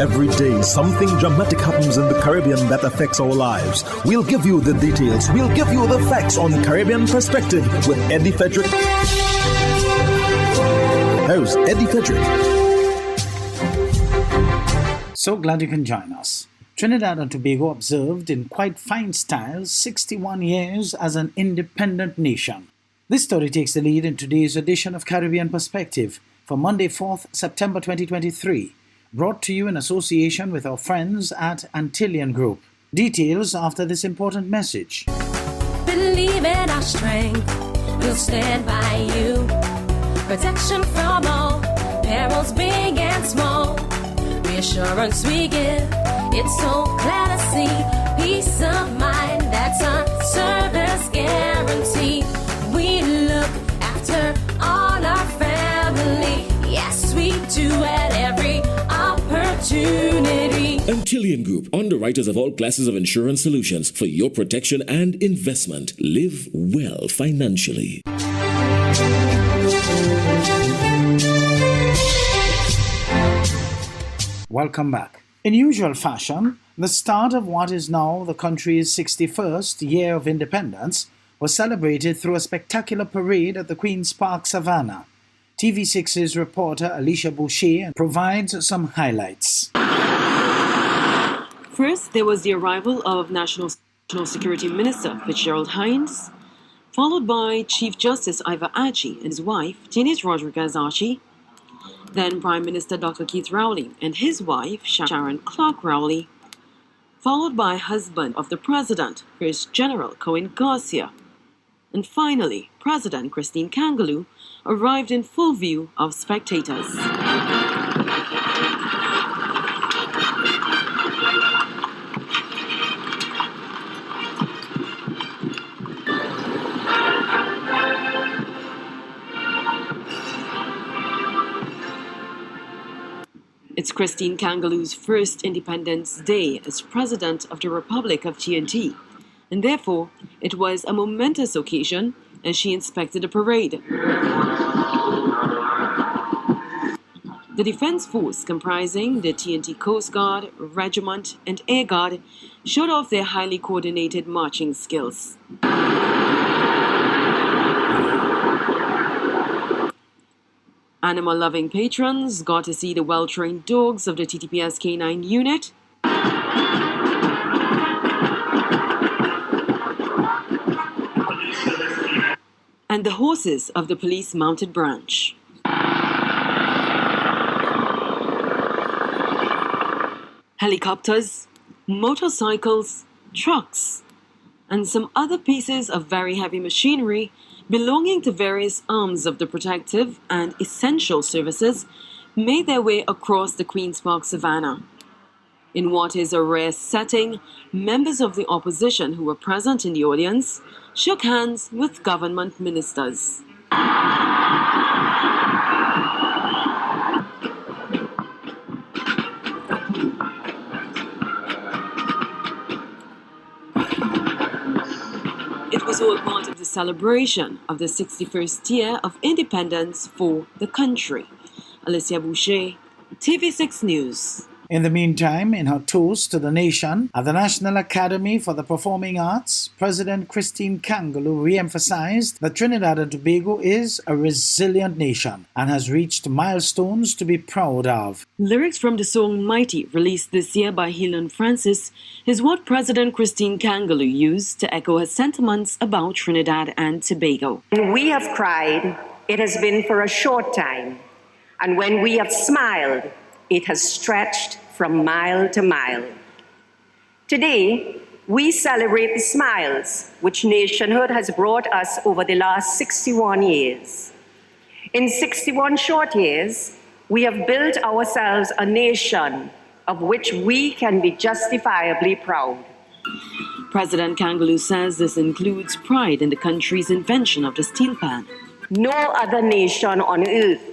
Every day, something dramatic happens in the Caribbean that affects our lives. We'll give you the details. We'll give you the facts on Caribbean Perspective with Eddie Frederick. Here's Eddie Frederick. So glad you can join us. Trinidad and Tobago observed in quite fine style 61 years as an independent nation. This story takes the lead in today's edition of Caribbean Perspective for Monday, 4th September 2023, brought to you in association with our friends at Antillean Group. Details after this important message. Believe in our strength, we'll stand by you. Protection from all perils big and small. Reassurance we give, it's so clear to see. Peace of mind, that's a service guarantee. We look after all our family. Yes, we do at every opportunity. Antillean Group, underwriters of all classes of insurance solutions for your protection and investment. Live well financially. Welcome back. In usual fashion, the start of what is now the country's 61st year of independence was celebrated through a spectacular parade at the Queen's Park Savannah. TV6's reporter Alicia Boucher provides some highlights. First, there was the arrival of National Security Minister Fitzgerald Hines, followed by Chief Justice Ivor Archie and his wife, Janice Rodriguez Archie, then Prime Minister Dr. Keith Rowley and his wife, Sharon Clark Rowley, followed by husband of the President, First General Cohen Garcia, and finally, President Christine Kangaloo arrived in full view of spectators. It's Christine Kangaloo's first Independence Day as President of the Republic of TNT, and therefore it was a momentous occasion as she inspected the parade. The Defense Force, comprising the TNT Coast Guard, Regiment, and Air Guard, showed off their highly coordinated marching skills. Animal-loving patrons got to see the well-trained dogs of the TTPS K9 unit, and the horses of the Police Mounted Branch. Helicopters, motorcycles, trucks, and some other pieces of very heavy machinery belonging to various arms of the protective and essential services made their way across the Queen's Park Savannah. In what is a rare setting, members of the opposition who were present in the audience shook hands with government ministers. It was all part of the celebration of the 61st year of independence for the country. Alicia Boucher, TV6 News. In the meantime, in her toast to the nation at the National Academy for the Performing Arts, President Christine Kangaloo re-emphasized that Trinidad and Tobago is a resilient nation and has reached milestones to be proud of. Lyrics from the song Mighty, released this year by Helen Francis, is what President Christine Kangaloo used to echo her sentiments about Trinidad and Tobago. When we have cried, it has been for a short time, and when we have smiled, it has stretched from mile to mile. Today, we celebrate the smiles which nationhood has brought us over the last 61 years. In 61 short years, we have built ourselves a nation of which we can be justifiably proud. President Kangaloo says this includes pride in the country's invention of the steel pan. No other nation on earth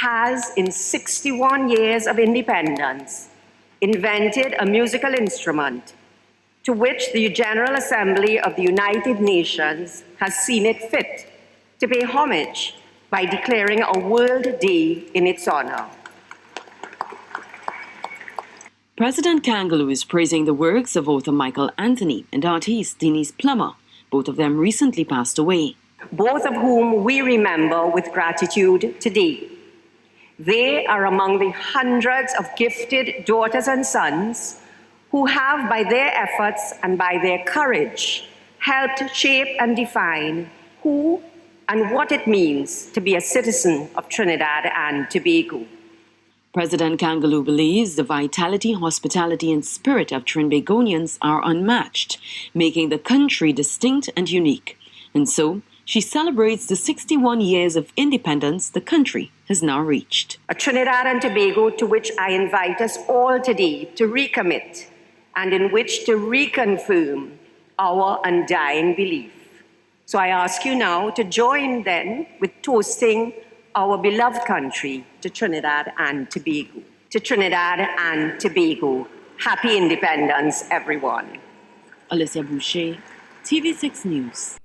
has, in 61 years of independence, invented a musical instrument to which the General Assembly of the United Nations has seen it fit to pay homage by declaring a World Day in its honor. President Kangaloo is praising the works of author Michael Anthony and artist Denise Plummer. Both of them recently passed away. Both of whom we remember with gratitude today. They are among the hundreds of gifted daughters and sons who have, by their efforts and by their courage, helped shape and define who and what it means to be a citizen of Trinidad and Tobago. President Kangaloo believes the vitality, hospitality, and spirit of Trinbagonians are unmatched, making the country distinct and unique. And so, she celebrates the 61 years of independence the country has now reached. A Trinidad and Tobago to which I invite us all today to recommit and in which to reconfirm our undying belief. So I ask you now to join then with toasting our beloved country to Trinidad and Tobago. To Trinidad and Tobago, happy independence, everyone. Alicia Boucher, TV6 News.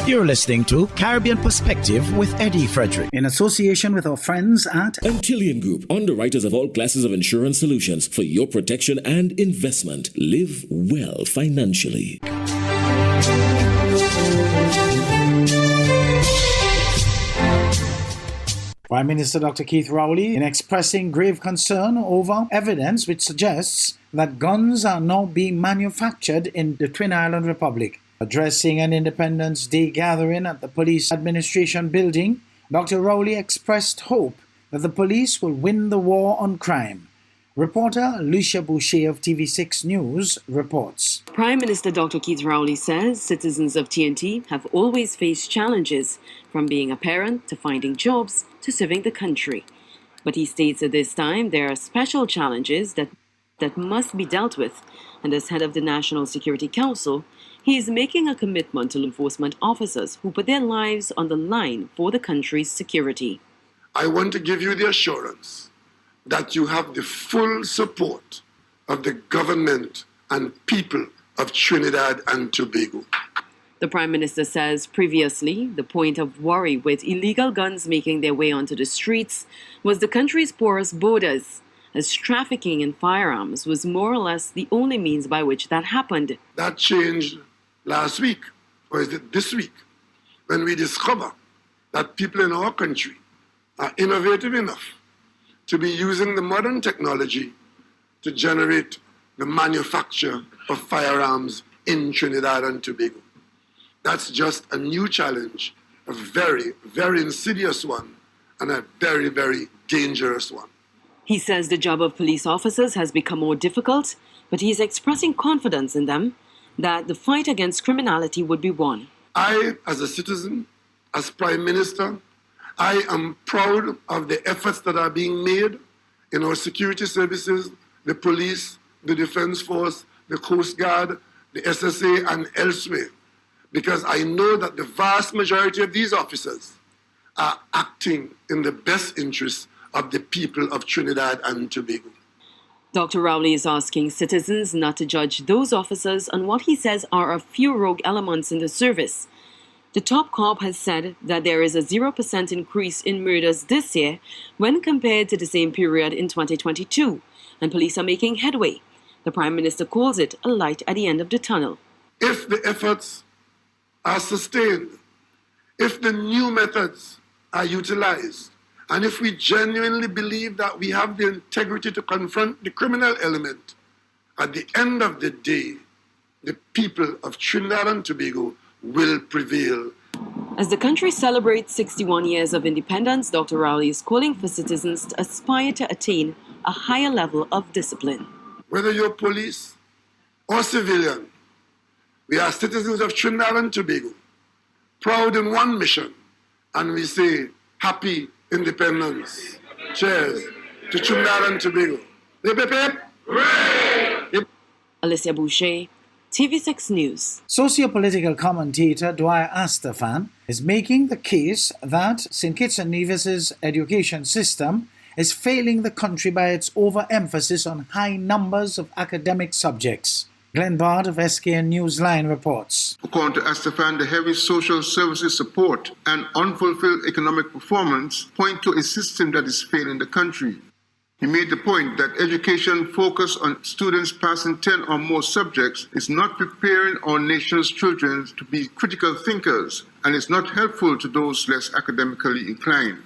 You're listening to Caribbean Perspective with Eddie Frederick, in association with our friends at Antillean Group, underwriters of all classes of insurance solutions for your protection and investment. Live well financially. Prime Minister Dr. Keith Rowley in expressing grave concern over evidence which suggests that guns are now being manufactured in the Twin Island Republic. Addressing an Independence Day gathering at the Police Administration Building, Dr. Rowley expressed hope that the police will win the war on crime. Reporter Alicia Boucher of TV6 News reports. Prime Minister Dr. Keith Rowley says citizens of TNT have always faced challenges, from being a parent to finding jobs to serving the country. But he states at this time there are special challenges that must be dealt with, and as head of the National Security Council, he is making a commitment to law enforcement officers who put their lives on the line for the country's security. I want to give you the assurance that you have the full support of the government and people of Trinidad and Tobago. The Prime Minister says previously the point of worry with illegal guns making their way onto the streets was the country's porous borders, as trafficking in firearms was more or less the only means by which that happened. That changed last week, or is it this week, when we discover that people in our country are innovative enough to be using the modern technology to generate the manufacture of firearms in Trinidad and Tobago. That's just a new challenge, a very, very insidious one, and a very, very dangerous one. He says the job of police officers has become more difficult, but he is expressing confidence in them that the fight against criminality would be won. I, as a citizen, as Prime Minister, I am proud of the efforts that are being made in our security services, the police, the Defense Force, the Coast Guard, the SSA, and elsewhere, because I know that the vast majority of these officers are acting in the best interests of the people of Trinidad and Tobago. Dr. Rowley is asking citizens not to judge those officers on what he says are a few rogue elements in the service. The top cop has said that there is a 0% increase in murders this year when compared to the same period in 2022, and police are making headway. The Prime Minister calls it a light at the end of the tunnel. If the efforts are sustained, if the new methods are utilized, and if we genuinely believe that we have the integrity to confront the criminal element, at the end of the day, the people of Trinidad and Tobago will prevail. As the country celebrates 61 years of independence, Dr. Rowley is calling for citizens to aspire to attain a higher level of discipline. Whether you're police or civilian, we are citizens of Trinidad and Tobago, proud in one mission, and we say, happy independence. Cheers to Trinidad and Tobago. Hip, hip, hip. Hooray! Alicia Boucher, TV6 News. Socio-political commentator Dwyer Astafan is making the case that St. Kitts and Nevis's education system is failing the country by its overemphasis on high numbers of academic subjects. Glenn Bard of SKN Newsline reports. According to Estefan, the heavy social services support and unfulfilled economic performance point to a system that is failing the country. He made the point that education focused on students passing 10 or more subjects is not preparing our nation's children to be critical thinkers and is not helpful to those less academically inclined.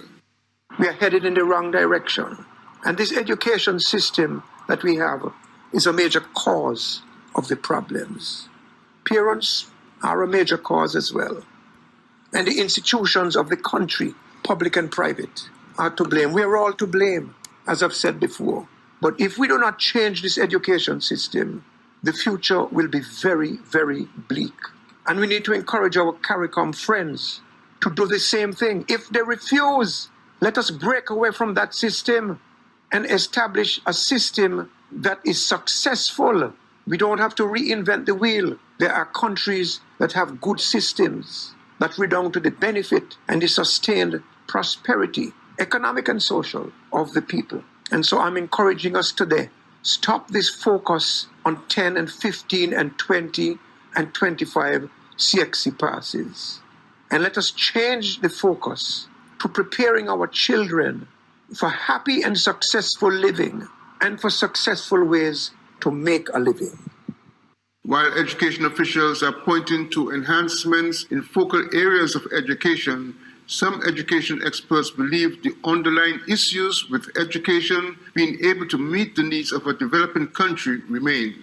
We are headed in the wrong direction. And this education system that we have is a major cause of the problems. Parents are a major cause as well. And the institutions of the country, public and private, are to blame. We are all to blame, as I've said before. But if we do not change this education system, the future will be very, very bleak. And we need to encourage our CARICOM friends to do the same thing. If they refuse, let us break away from that system and establish a system that is successful. We don't have to reinvent the wheel. There are countries that have good systems that redound to the benefit and the sustained prosperity, economic and social, of the people. And so I'm encouraging us today, stop this focus on 10 and 15 and 20 and 25 CXC passes. And let us change the focus to preparing our children for happy and successful living and for successful ways to make a living. While education officials are pointing to enhancements in focal areas of education, some education experts believe the underlying issues with education being able to meet the needs of a developing country remain.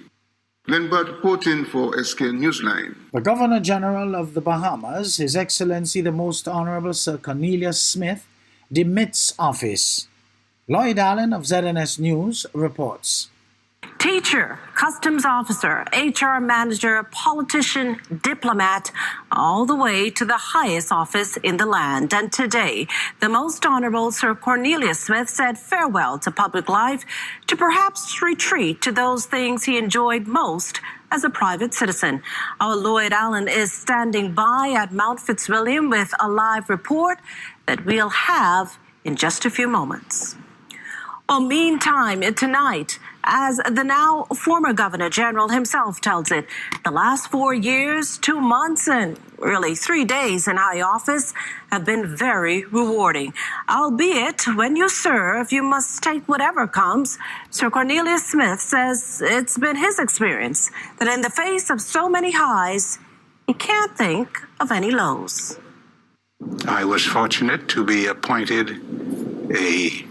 Glenn Bard reporting for SKN Newsline. The Governor General of the Bahamas, His Excellency the Most Honorable Sir Cornelius Smith, demits office. Lloyd Allen of ZNS News reports. Teacher, customs officer, HR manager, politician, diplomat, all the way to the highest office in the land. And today, the Most Honorable Sir Cornelius Smith said farewell to public life to perhaps retreat to those things he enjoyed most as a private citizen. Our Lloyd Allen is standing by at Mount Fitzwilliam with a live report that we'll have in just a few moments. Well, meantime, tonight, as the now former Governor General himself tells it, the last 4 years, 2 months, and really 3 days in high office have been very rewarding. Albeit, when you serve, you must take whatever comes. Sir Cornelius Smith says it's been his experience that in the face of so many highs, he can't think of any lows. I was fortunate to be appointed a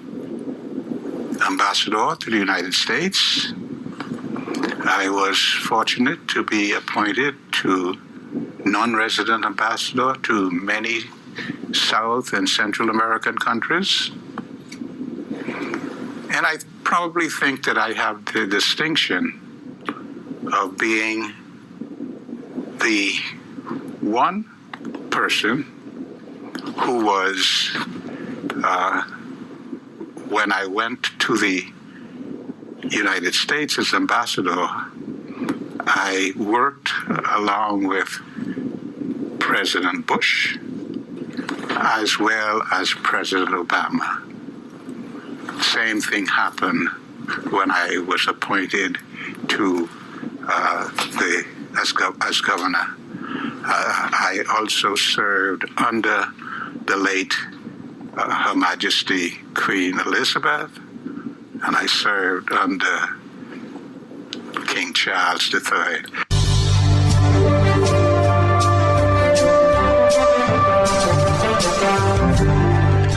ambassador to the United States. I was fortunate to be appointed to non-resident ambassador to many South and Central American countries. And I probably think that I have the distinction of being the one person who was when I went to the United States as ambassador, I worked along with President Bush as well as President Obama. Same thing happened when I was appointed to as governor. I also served under the late Her Majesty Queen Elizabeth, and I served under King Charles III.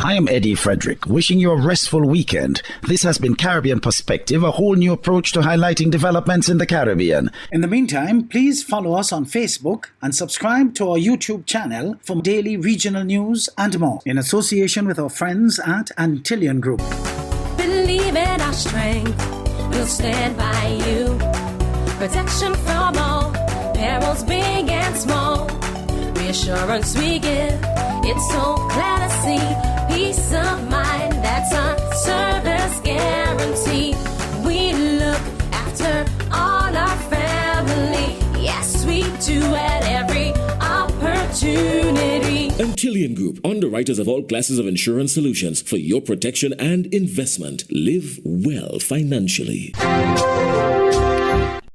Hi, I'm Eddie Frederick, wishing you a restful weekend. This has been Caribbean Perspective, a whole new approach to highlighting developments in the Caribbean. In the meantime, please follow us on Facebook and subscribe to our YouTube channel for daily regional news and more, in association with our friends at Antillian Group. Believe in our strength, we'll stand by you. Protection from all perils, big and small. Reassurance we give, it's so glad to see. Peace of mind, that's our service guarantee. We look after all our family. Yes, we do at every opportunity. Antillian Group, underwriters of all classes of insurance solutions for your protection and investment. Live well financially.